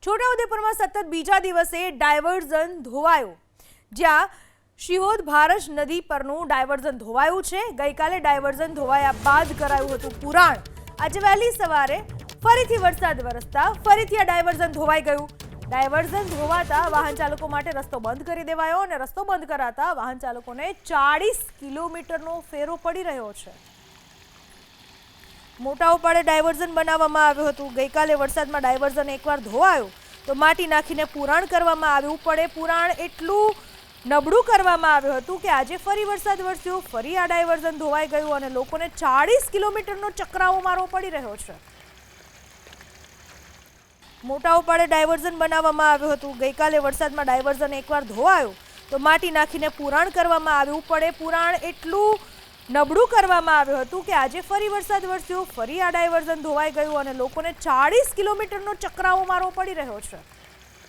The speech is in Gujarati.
છોટાઉદેપુરમાં સતત બીજા દિવસે ડાયવર્ઝન ધોવાયું, જ્યાં શિહોદ ભારજ નદી પરનું ડાયવર્ઝન ધોવાયું છે। ગઈકાલે ડાયવર્ઝન ધોવાયા બાદ કરાયું હતું પુરાણ। આજે વહેલી સવારે ફરીથી વરસાદ વરસતા ફરીથી આ ડાયવર્ઝન ધોવાઈ ગયું। ડાયવર્ઝન ધોવાતા વાહન ચાલકો માટે રસ્તો બંધ કરી દેવાયો અને રસ્તો બંધ કરાતા વાહન ચાલકોને 40 કિલોમીટરનો ફેરો પડી રહ્યો છે। મોટા ઉપાડે ડાયવર્ઝન બનાવવામાં આવ્યું હતું। ગઈકાલે વરસાદમાં ડાયવર્ઝન એકવાર ધોવાયું તો માટી નાખીને પુરાણ કરવામાં આવ્યું, પણ પુરાણ એટલું નબળું કરવામાં આવ્યું હતું કે આજે ફરી વરસાદ વરસ્યો, ફરી આ ડાયવર્ઝન ધોવાઈ ગયું અને લોકોને 40 કિલોમીટરનો ચક્રાવો મારવો પડી રહ્યો છે। મોટા ઉપાડે ડાયવર્ઝન બનાવવામાં આવ્યું હતું। ગઈકાલે વરસાદમાં ડાયવર્ઝન એકવાર ધોવાયું તો માટી નાખીને પુરાણ કરવામાં આવ્યું, પણ પુરાણ એટલું નબળું કરવામાં આવ્યું હતું કે આજે ફરી વરસાદ વરસ્યો, ફરી આ ડાયવર્ઝન ધોવાઈ ગયું અને લોકોને 40 કિલોમીટરનો ચક્રાવો મારવો પડી રહ્યો છે।